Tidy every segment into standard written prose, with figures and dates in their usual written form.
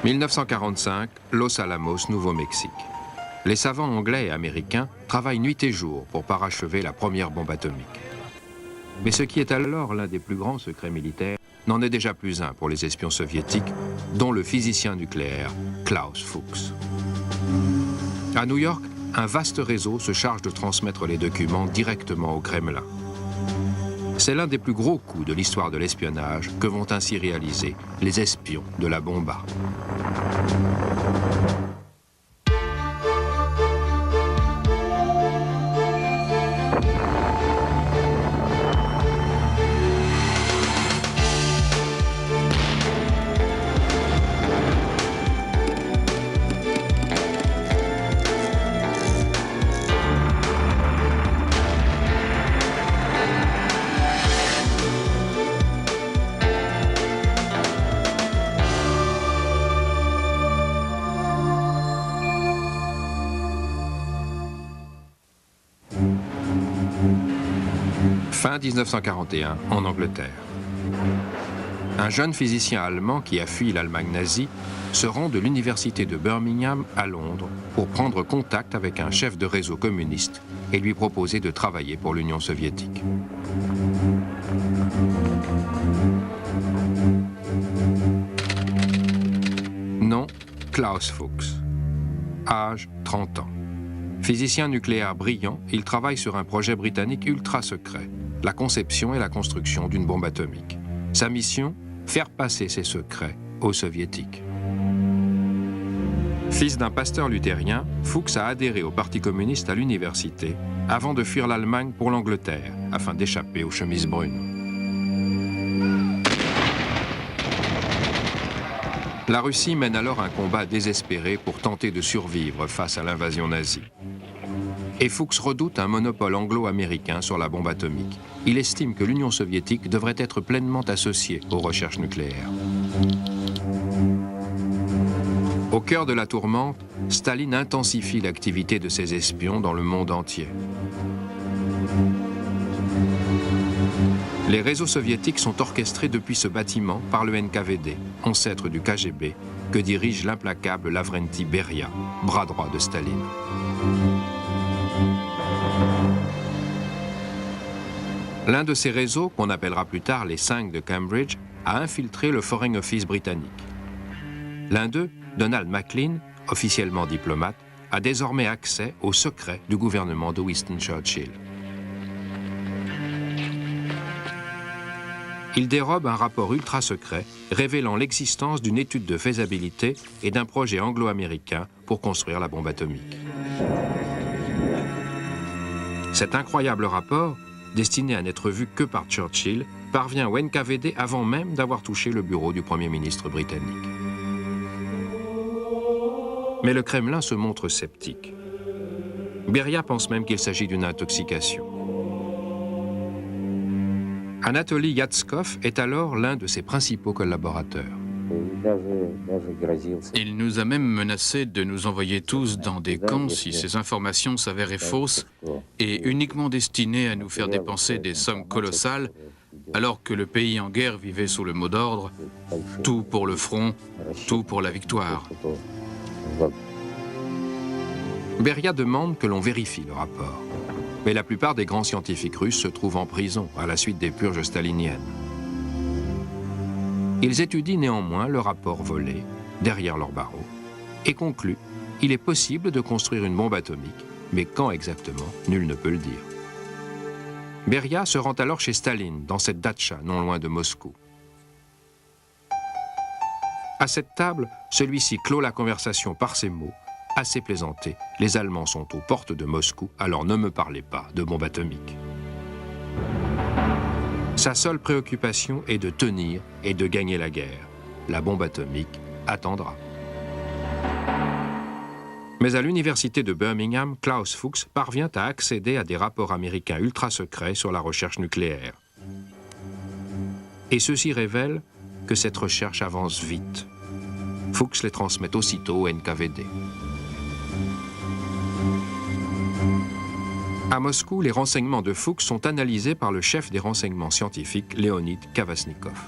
1945, Los Alamos, Nouveau-Mexique. Les savants anglais et américains travaillent nuit et jour pour parachever la première bombe atomique. Mais ce qui est alors l'un des plus grands secrets militaires n'en est déjà plus un pour les espions soviétiques, dont le physicien nucléaire Klaus Fuchs. À New York, un vaste réseau se charge de transmettre les documents directement au Kremlin. C'est l'un des plus gros coups de l'histoire de l'espionnage que vont ainsi réaliser les espions de la Bomba. Fin 1941, en Angleterre. Un jeune physicien allemand qui a fui l'Allemagne nazie se rend de l'université de Birmingham à Londres pour prendre contact avec un chef de réseau communiste et lui proposer de travailler pour l'Union soviétique. Nom, Klaus Fuchs. Âge, 30 ans. Physicien nucléaire brillant, il travaille sur un projet britannique ultra secret, la conception et la construction d'une bombe atomique. Sa mission, faire passer ses secrets aux soviétiques. Fils d'un pasteur luthérien, Fuchs a adhéré au Parti communiste à l'université avant de fuir l'Allemagne pour l'Angleterre afin d'échapper aux chemises brunes. La Russie mène alors un combat désespéré pour tenter de survivre face à l'invasion nazie. Et Fuchs redoute un monopole anglo-américain sur la bombe atomique. Il estime que l'Union soviétique devrait être pleinement associée aux recherches nucléaires. Au cœur de la tourmente, Staline intensifie l'activité de ses espions dans le monde entier. Les réseaux soviétiques sont orchestrés depuis ce bâtiment par le NKVD, ancêtre du KGB, que dirige l'implacable Lavrenti Beria, bras droit de Staline. L'un de ces réseaux, qu'on appellera plus tard les 5 de Cambridge, a infiltré le Foreign Office britannique. L'un d'eux, Donald Maclean, officiellement diplomate, a désormais accès aux secrets du gouvernement de Winston Churchill. Il dérobe un rapport ultra secret révélant l'existence d'une étude de faisabilité et d'un projet anglo-américain pour construire la bombe atomique. Cet incroyable rapport, destiné à n'être vu que par Churchill, parvient au NKVD avant même d'avoir touché le bureau du Premier ministre britannique. Mais le Kremlin se montre sceptique. Beria pense même qu'il s'agit d'une intoxication. Anatoly Yatskov est alors l'un de ses principaux collaborateurs. Il nous a même menacé de nous envoyer tous dans des camps si ces informations s'avéraient fausses et uniquement destinées à nous faire dépenser des sommes colossales alors que le pays en guerre vivait sous le mot d'ordre « tout pour le front, tout pour la victoire ». Beria demande que l'on vérifie le rapport. Mais la plupart des grands scientifiques russes se trouvent en prison à la suite des purges staliniennes. Ils étudient néanmoins le rapport volé, derrière leurs barreaux, et concluent qu'il est possible de construire une bombe atomique, mais quand exactement, nul ne peut le dire. Beria se rend alors chez Staline, dans cette datcha non loin de Moscou. À cette table, celui-ci clôt la conversation par ces mots. Assez plaisanté, les Allemands sont aux portes de Moscou, alors ne me parlez pas de bombe atomique. Sa seule préoccupation est de tenir et de gagner la guerre. La bombe atomique attendra. Mais à l'université de Birmingham, Klaus Fuchs parvient à accéder à des rapports américains ultra secrets sur la recherche nucléaire. Et ceux-ci révèlent que cette recherche avance vite. Fuchs les transmet aussitôt au NKVD. À Moscou, les renseignements de Fuchs sont analysés par le chef des renseignements scientifiques, Leonid Kvasnikov.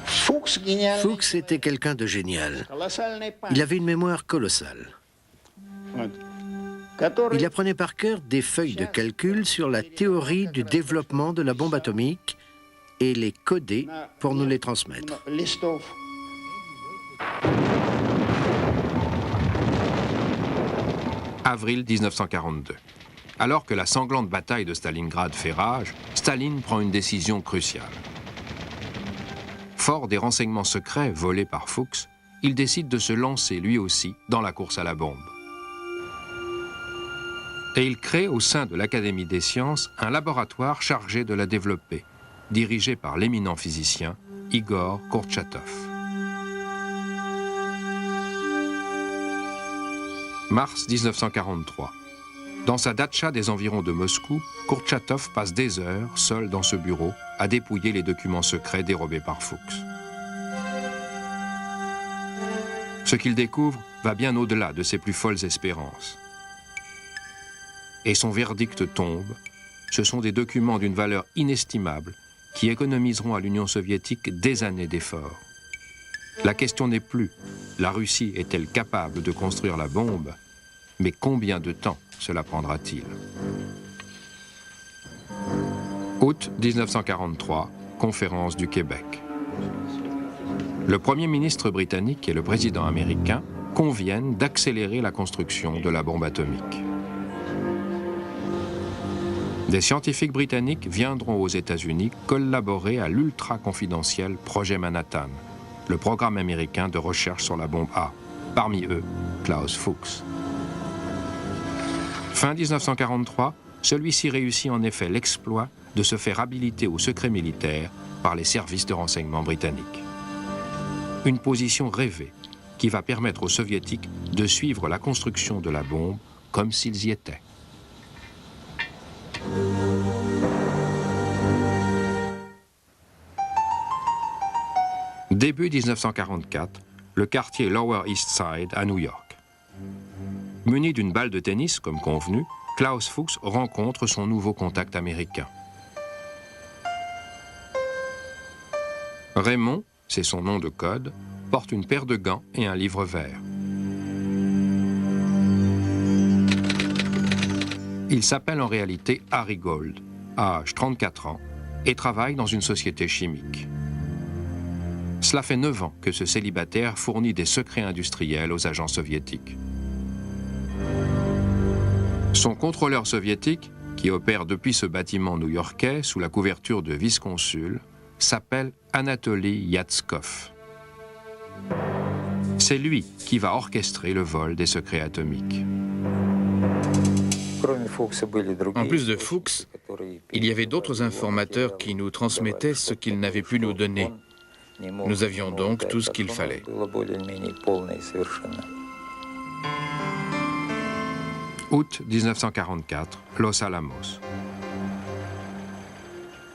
Fuchs Fuchs était quelqu'un de génial. Il avait une mémoire colossale. Il apprenait par cœur des feuilles de calcul sur la théorie du développement de la bombe atomique et les codait pour nous les transmettre. Avril 1942. Alors que la sanglante bataille de Stalingrad fait rage, Staline prend une décision cruciale. Fort des renseignements secrets volés par Fuchs, il décide de se lancer lui aussi dans la course à la bombe. Et il crée au sein de l'Académie des sciences un laboratoire chargé de la développer, dirigé par l'éminent physicien Igor Kurtchatov. Mars 1943. Dans sa datcha des environs de Moscou, Kurtchatov passe des heures, seul dans ce bureau, à dépouiller les documents secrets dérobés par Fuchs. Ce qu'il découvre va bien au-delà de ses plus folles espérances. Et son verdict tombe. Ce sont des documents d'une valeur inestimable qui économiseront à l'Union soviétique des années d'efforts. La question n'est plus, la Russie est-elle capable de construire la bombe, mais combien de temps cela prendra-t-il? Août 1943, conférence du Québec. Le Premier ministre britannique et le président américain conviennent d'accélérer la construction de la bombe atomique. Des scientifiques britanniques viendront aux États-Unis collaborer à l'ultra-confidentiel projet Manhattan, le programme américain de recherche sur la bombe A, parmi eux Klaus Fuchs. Fin 1943, celui-ci réussit en effet l'exploit de se faire habiliter au secret militaire par les services de renseignement britanniques. Une position rêvée qui va permettre aux soviétiques de suivre la construction de la bombe comme s'ils y étaient. Début 1944, le quartier Lower East Side à New York. Muni d'une balle de tennis, comme convenu, Klaus Fuchs rencontre son nouveau contact américain. Raymond, c'est son nom de code, porte une paire de gants et un livre vert. Il s'appelle en réalité Harry Gold, âge 34 ans, et travaille dans une société chimique. Cela fait 9 ans que ce célibataire fournit des secrets industriels aux agents soviétiques. Son contrôleur soviétique, qui opère depuis ce bâtiment new-yorkais sous la couverture de vice-consul, s'appelle Anatoly Yatskov. C'est lui qui va orchestrer le vol des secrets atomiques. En plus de Fuchs, il y avait d'autres informateurs qui nous transmettaient ce qu'ils n'avaient pu nous donner. Nous avions donc tout ce qu'il fallait. Août 1944, Los Alamos.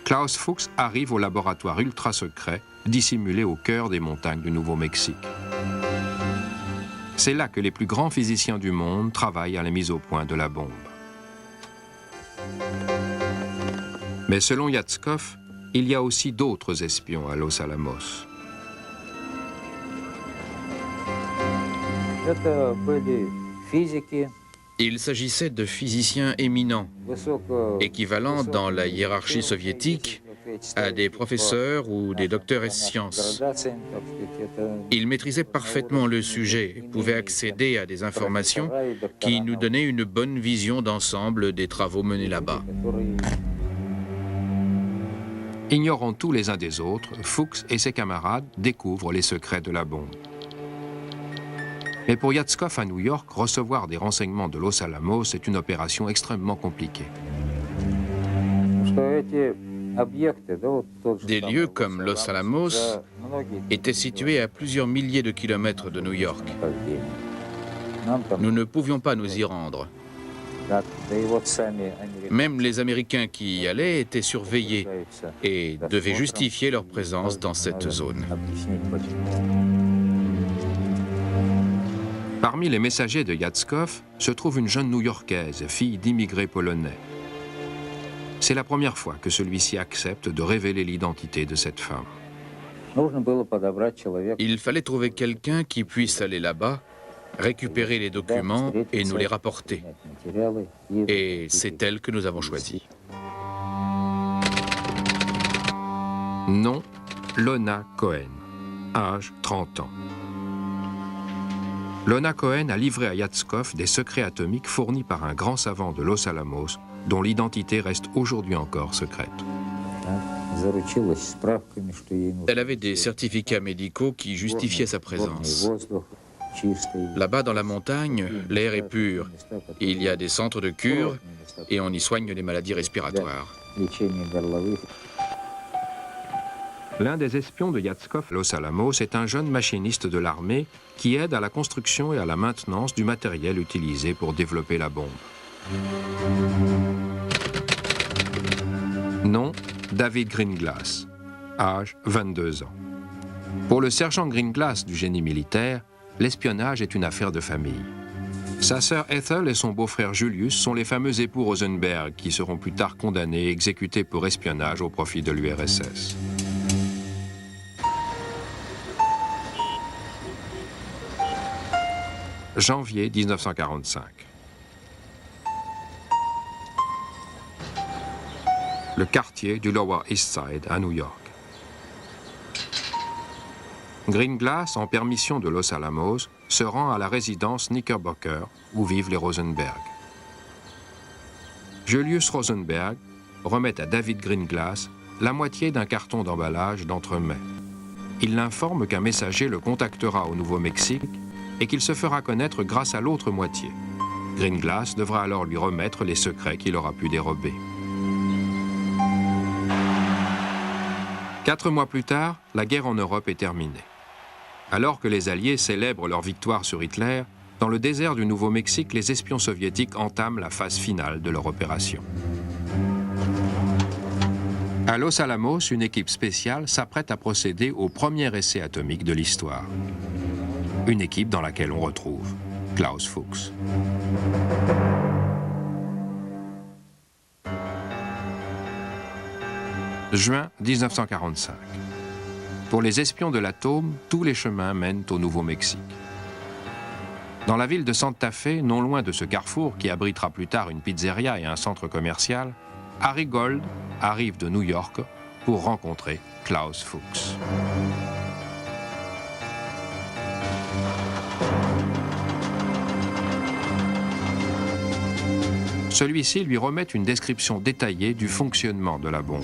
Klaus Fuchs arrive au laboratoire ultra-secret, dissimulé au cœur des montagnes du Nouveau-Mexique. C'est là que les plus grands physiciens du monde travaillent à la mise au point de la bombe. Mais selon Yatskov, il y a aussi d'autres espions à Los Alamos. Il s'agissait de physiciens éminents, équivalents dans la hiérarchie soviétique à des professeurs ou des docteurs ès sciences. Ils maîtrisaient parfaitement le sujet, pouvaient accéder à des informations qui nous donnaient une bonne vision d'ensemble des travaux menés là-bas. Ignorant tous les uns des autres, Fuchs et ses camarades découvrent les secrets de la bombe. Mais pour Yatskov à New York, recevoir des renseignements de Los Alamos est une opération extrêmement compliquée. Des lieux comme Los Alamos étaient situés à plusieurs milliers de kilomètres de New York. Nous ne pouvions pas nous y rendre. Même les Américains qui y allaient étaient surveillés et devaient justifier leur présence dans cette zone. Parmi les messagers de Yatskov se trouve une jeune New-Yorkaise, fille d'immigrés polonais. C'est la première fois que celui-ci accepte de révéler l'identité de cette femme. Il fallait trouver quelqu'un qui puisse aller là-bas, récupérer les documents et nous les rapporter. Et c'est elle que nous avons choisie. Nom, Lona Cohen. Âge, 30 ans. Lona Cohen a livré à Yatskov des secrets atomiques fournis par un grand savant de Los Alamos, dont l'identité reste aujourd'hui encore secrète. Elle avait des certificats médicaux qui justifiaient sa présence. Là-bas, dans la montagne, l'air est pur. Il y a des centres de cure et on y soigne les maladies respiratoires. L'un des espions de Yatskov, Los Alamos, est un jeune machiniste de l'armée qui aide à la construction et à la maintenance du matériel utilisé pour développer la bombe. Nom, David Greenglass. Âge, 22 ans. Pour le sergent Greenglass du génie militaire, l'espionnage est une affaire de famille. Sa sœur Ethel et son beau-frère Julius sont les fameux époux Rosenberg qui seront plus tard condamnés et exécutés pour espionnage au profit de l'URSS. Janvier 1945. Le quartier du Lower East Side à New York. Greenglass, en permission de Los Alamos, se rend à la résidence Knickerbocker où vivent les Rosenberg. Julius Rosenberg remet à David Greenglass la moitié d'un carton d'emballage d'entremets. Il l'informe qu'un messager le contactera au Nouveau-Mexique et qu'il se fera connaître grâce à l'autre moitié. Greenglass devra alors lui remettre les secrets qu'il aura pu dérober. 4 mois plus tard, la guerre en Europe est terminée. Alors que les Alliés célèbrent leur victoire sur Hitler, dans le désert du Nouveau-Mexique, les espions soviétiques entament la phase finale de leur opération. À Los Alamos, une équipe spéciale s'apprête à procéder au premier essai atomique de l'histoire. Une équipe dans laquelle on retrouve Klaus Fuchs. Juin 1945. Pour les espions de l'atome, tous les chemins mènent au Nouveau-Mexique. Dans la ville de Santa Fe, non loin de ce carrefour qui abritera plus tard une pizzeria et un centre commercial, Harry Gold arrive de New York pour rencontrer Klaus Fuchs. Celui-ci lui remet une description détaillée du fonctionnement de la bombe.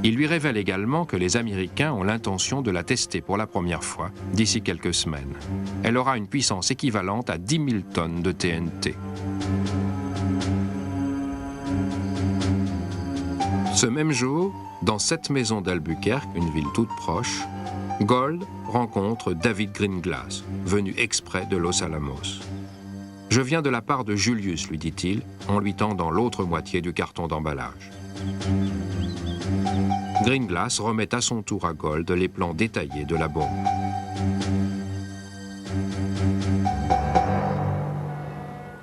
Il lui révèle également que les Américains ont l'intention de la tester pour la première fois d'ici quelques semaines. Elle aura une puissance équivalente à 10 000 tonnes de TNT. Ce même jour, dans cette maison d'Albuquerque, une ville toute proche, Gold rencontre David Greenglass, venu exprès de Los Alamos. « Je viens de la part de Julius », lui dit-il, en lui tendant l'autre moitié du carton d'emballage. Greenglass remet à son tour à Gold les plans détaillés de la bombe.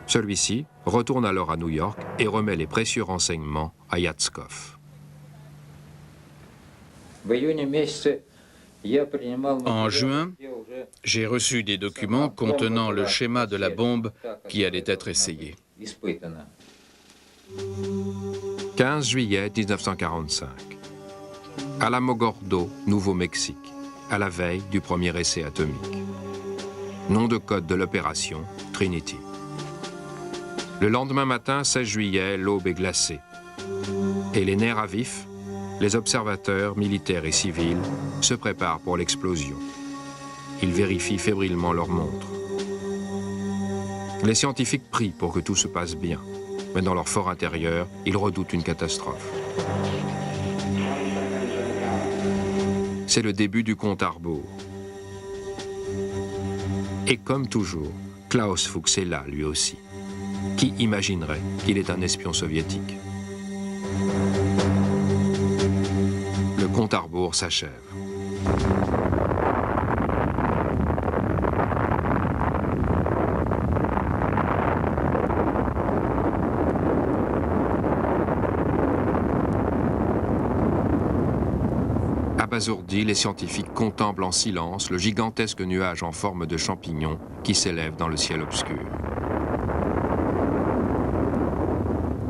Celui-ci retourne alors à New York et remet les précieux renseignements à Yatskov. En juin, j'ai reçu des documents contenant le schéma de la bombe qui allait être essayée. 15 juillet 1945. Alamogordo, Nouveau-Mexique, à la veille du premier essai atomique. Nom de code de l'opération, Trinity. Le lendemain matin, 16 juillet, l'aube est glacée. Et les nerfs à vif, les observateurs, militaires et civils, se préparent pour l'explosion. Ils vérifient fébrilement leurs montres. Les scientifiques prient pour que tout se passe bien, mais dans leur fort intérieur, ils redoutent une catastrophe. C'est le début du compte à rebours. Et comme toujours, Klaus Fuchs est là, lui aussi. Qui imaginerait qu'il est un espion soviétique? Le compte à rebours s'achève. Abasourdis, les scientifiques contemplent en silence le gigantesque nuage en forme de champignon qui s'élève dans le ciel obscur.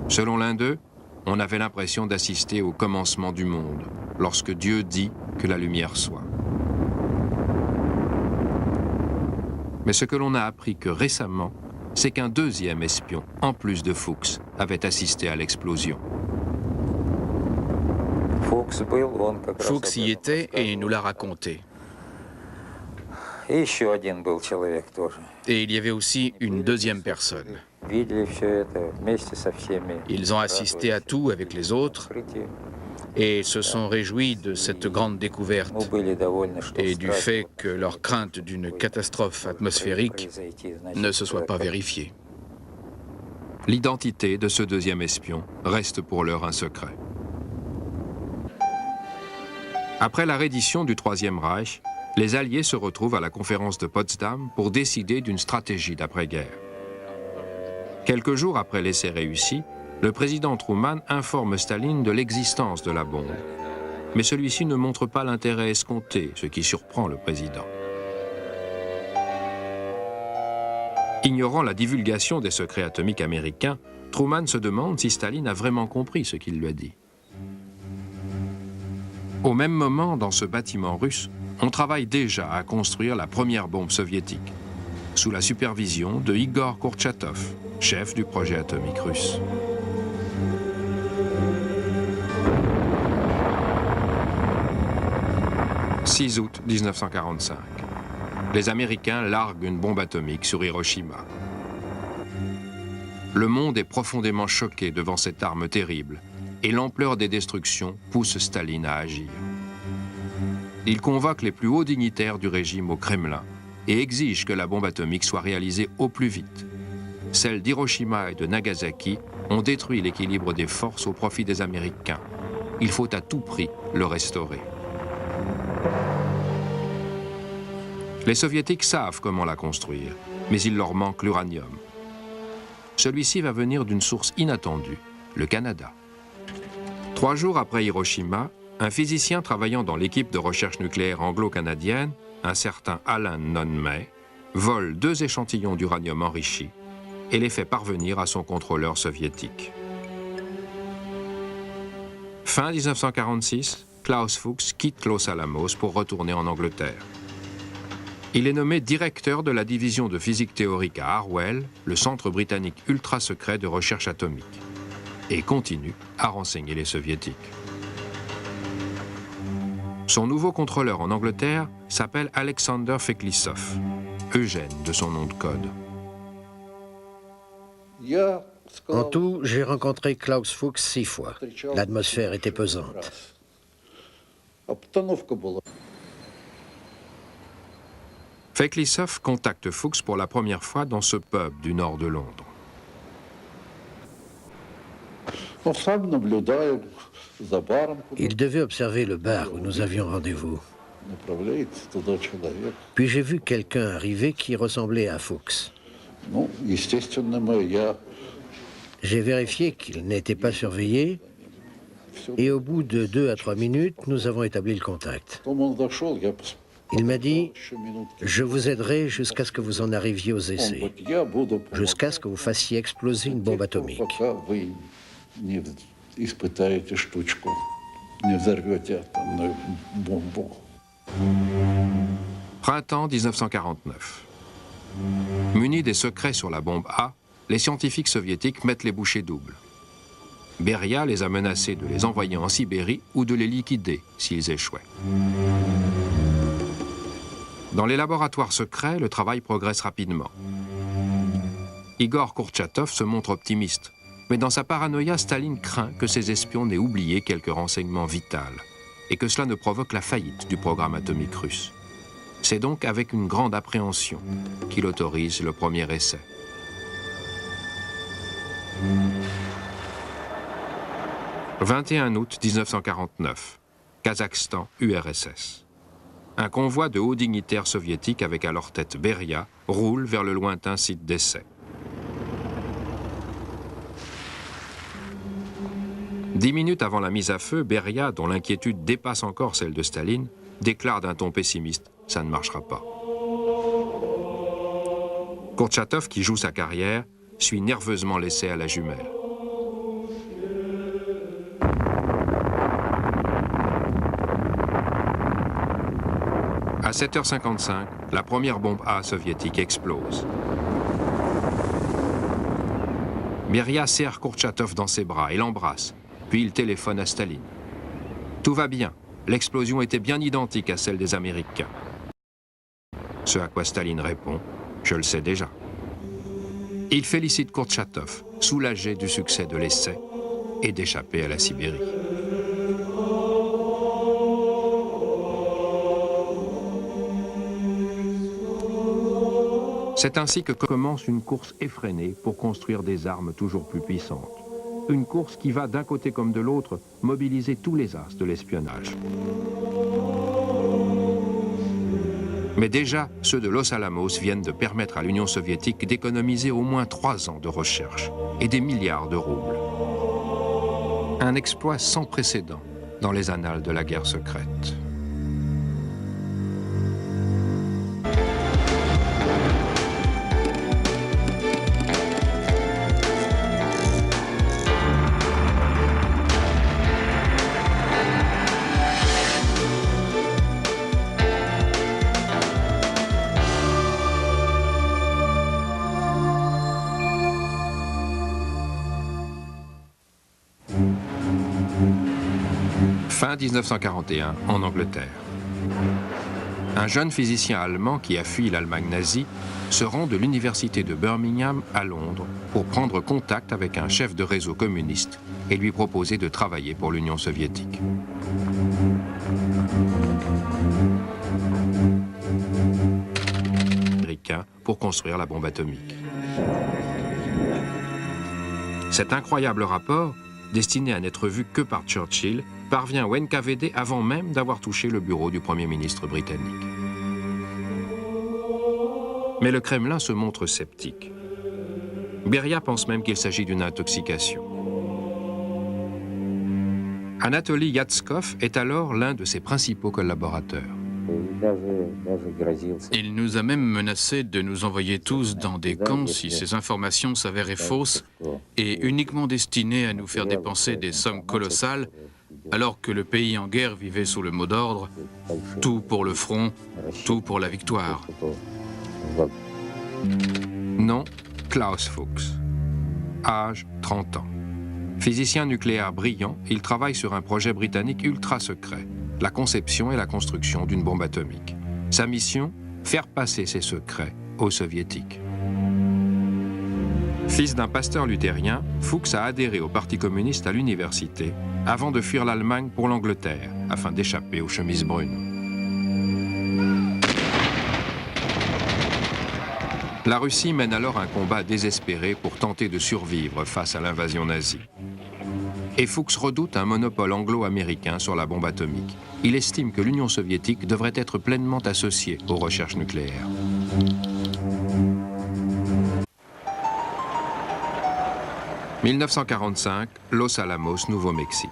Selon l'un d'eux, on avait l'impression d'assister au commencement du monde, lorsque Dieu dit que la lumière soit. Mais ce que l'on a appris que récemment, c'est qu'un deuxième espion, en plus de Fuchs, avait assisté à l'explosion. Fuchs y était et nous l'a raconté. Et il y avait aussi une deuxième personne. Ils ont assisté à tout avec les autres et se sont réjouis de cette grande découverte et du fait que leur crainte d'une catastrophe atmosphérique ne se soit pas vérifiée. L'identité de ce deuxième espion reste pour l'heure un secret. Après la reddition du Troisième Reich, les Alliés se retrouvent à la conférence de Potsdam pour décider d'une stratégie d'après-guerre. Quelques jours après l'essai réussi, le président Truman informe Staline de l'existence de la bombe. Mais celui-ci ne montre pas l'intérêt escompté, ce qui surprend le président. Ignorant la divulgation des secrets atomiques américains, Truman se demande si Staline a vraiment compris ce qu'il lui a dit. Au même moment, dans ce bâtiment russe, on travaille déjà à construire la première bombe soviétique, sous la supervision de Igor Kourtchatov, chef du projet atomique russe. « 6 août 1945. Les Américains larguent une bombe atomique sur Hiroshima. Le monde est profondément choqué devant cette arme terrible, et l'ampleur des destructions pousse Staline à agir. Il convoque les plus hauts dignitaires du régime au Kremlin et exige que la bombe atomique soit réalisée au plus vite. Celles d'Hiroshima et de Nagasaki ont détruit l'équilibre des forces au profit des Américains. Il faut à tout prix le restaurer. Les Soviétiques savent comment la construire, mais il leur manque l'uranium. Celui-ci va venir d'une source inattendue, le Canada. 3 jours après Hiroshima, un physicien travaillant dans l'équipe de recherche nucléaire anglo-canadienne, un certain Alan Nunn-May, vole 2 échantillons d'uranium enrichi et les fait parvenir à son contrôleur soviétique. Fin 1946, Klaus Fuchs quitte Los Alamos pour retourner en Angleterre. Il est nommé directeur de la division de physique théorique à Harwell, le centre britannique ultra secret de recherche atomique, et continue à renseigner les soviétiques. Son nouveau contrôleur en Angleterre s'appelle Alexander Feklisov, Eugène de son nom de code. En tout, j'ai rencontré Klaus Fuchs 6 fois. L'atmosphère était pesante. Feklisov contacte Fuchs pour la première fois dans ce pub du nord de Londres. Il devait observer le bar où nous avions rendez-vous. Puis j'ai vu quelqu'un arriver qui ressemblait à Fuchs. J'ai vérifié qu'il n'était pas surveillé et au bout de 2 à 3 minutes, nous avons établi le contact. Il m'a dit « Je vous aiderai jusqu'à ce que vous en arriviez aux essais, jusqu'à ce que vous fassiez exploser une bombe atomique. » Printemps 1949. Munis des secrets sur la bombe A, les scientifiques soviétiques mettent les bouchées doubles. Beria les a menacés de les envoyer en Sibérie ou de les liquider s'ils échouaient. Dans les laboratoires secrets, le travail progresse rapidement. Igor Kourtchatov se montre optimiste, mais dans sa paranoïa, Staline craint que ses espions n'aient oublié quelques renseignements vitaux et que cela ne provoque la faillite du programme atomique russe. C'est donc avec une grande appréhension qu'il autorise le premier essai. « 21 août 1949, Kazakhstan, URSS. Un convoi de hauts dignitaires soviétiques avec à leur tête Beria roule vers le lointain site d'essai. 10 minutes avant la mise à feu, Beria, dont l'inquiétude dépasse encore celle de Staline, déclare d'un ton pessimiste « ça ne marchera pas ». Kourtchatov, qui joue sa carrière, suit nerveusement l'essai à la jumelle. À 7h55, la première bombe A soviétique explose. Beria serre Kourtchatov dans ses bras et l'embrasse, puis il téléphone à Staline. Tout va bien, l'explosion était bien identique à celle des Américains. Ce à quoi Staline répond « Je le sais déjà ». Il félicite Kourtchatov, soulagé du succès de l'essai et d'échapper à la Sibérie. C'est ainsi que commence une course effrénée pour construire des armes toujours plus puissantes. Une course qui va d'un côté comme de l'autre mobiliser tous les as de l'espionnage. Mais déjà, ceux de Los Alamos viennent de permettre à l'Union soviétique d'économiser au moins 3 ans de recherche et des milliards de roubles. Un exploit sans précédent dans les annales de la guerre secrète. Fin 1941, en Angleterre. Un jeune physicien allemand qui a fui l'Allemagne nazie se rend de l'université de Birmingham à Londres pour prendre contact avec un chef de réseau communiste et lui proposer de travailler pour l'Union soviétique. Américain pour construire la bombe atomique. Cet incroyable rapport, destiné à n'être vu que par Churchill, parvient au NKVD avant même d'avoir touché le bureau du Premier ministre britannique. Mais le Kremlin se montre sceptique. Beria pense même qu'il s'agit d'une intoxication. Anatoly Yatskov est alors l'un de ses principaux collaborateurs. Il nous a même menacé de nous envoyer tous dans des camps si ces informations s'avéraient fausses et uniquement destinées à nous faire dépenser des sommes colossales alors que le pays en guerre vivait sous le mot d'ordre « tout pour le front, tout pour la victoire ». Nom, Klaus Fuchs. Âge, 30 ans. Physicien nucléaire brillant, il travaille sur un projet britannique ultra secret, la conception et la construction d'une bombe atomique. Sa mission, faire passer ses secrets aux soviétiques. Fils d'un pasteur luthérien, Fuchs a adhéré au Parti communiste à l'université avant de fuir l'Allemagne pour l'Angleterre, afin d'échapper aux chemises brunes. La Russie mène alors un combat désespéré pour tenter de survivre face à l'invasion nazie. Et Fuchs redoute un monopole anglo-américain sur la bombe atomique. Il estime que l'Union soviétique devrait être pleinement associée aux recherches nucléaires. « 1945, Los Alamos, Nouveau-Mexique.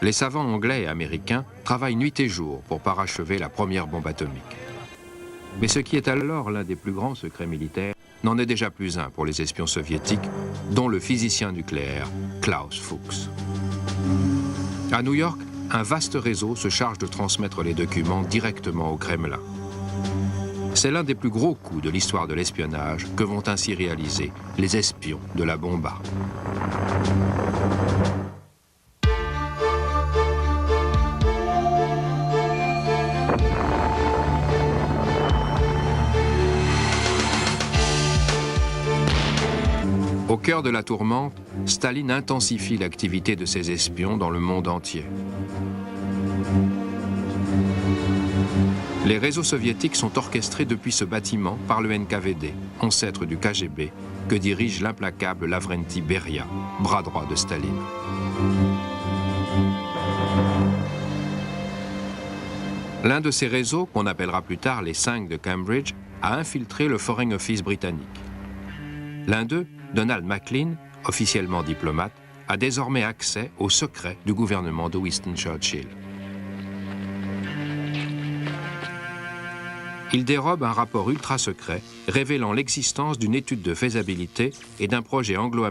Les savants anglais et américains travaillent nuit et jour pour parachever la première bombe atomique. Mais ce qui est alors l'un des plus grands secrets militaires n'en est déjà plus un pour les espions soviétiques, dont le physicien nucléaire Klaus Fuchs. À New York, un vaste réseau se charge de transmettre les documents directement au Kremlin. C'est l'un des plus gros coups de l'histoire de l'espionnage que vont ainsi réaliser les espions de la Bomba. Au cœur de la tourmente, Staline intensifie l'activité de ses espions dans le monde entier. Les réseaux soviétiques sont orchestrés depuis ce bâtiment par le NKVD, ancêtre du KGB, que dirige l'implacable Lavrenti Beria, bras droit de Staline. L'un de ces réseaux, qu'on appellera plus tard les 5 de Cambridge, a infiltré le Foreign Office britannique. L'un d'eux, Donald Maclean, officiellement diplomate, a désormais accès aux secrets du gouvernement de Winston Churchill. Il dérobe un rapport ultra secret révélant l'existence d'une étude de faisabilité et d'un projet anglo-américain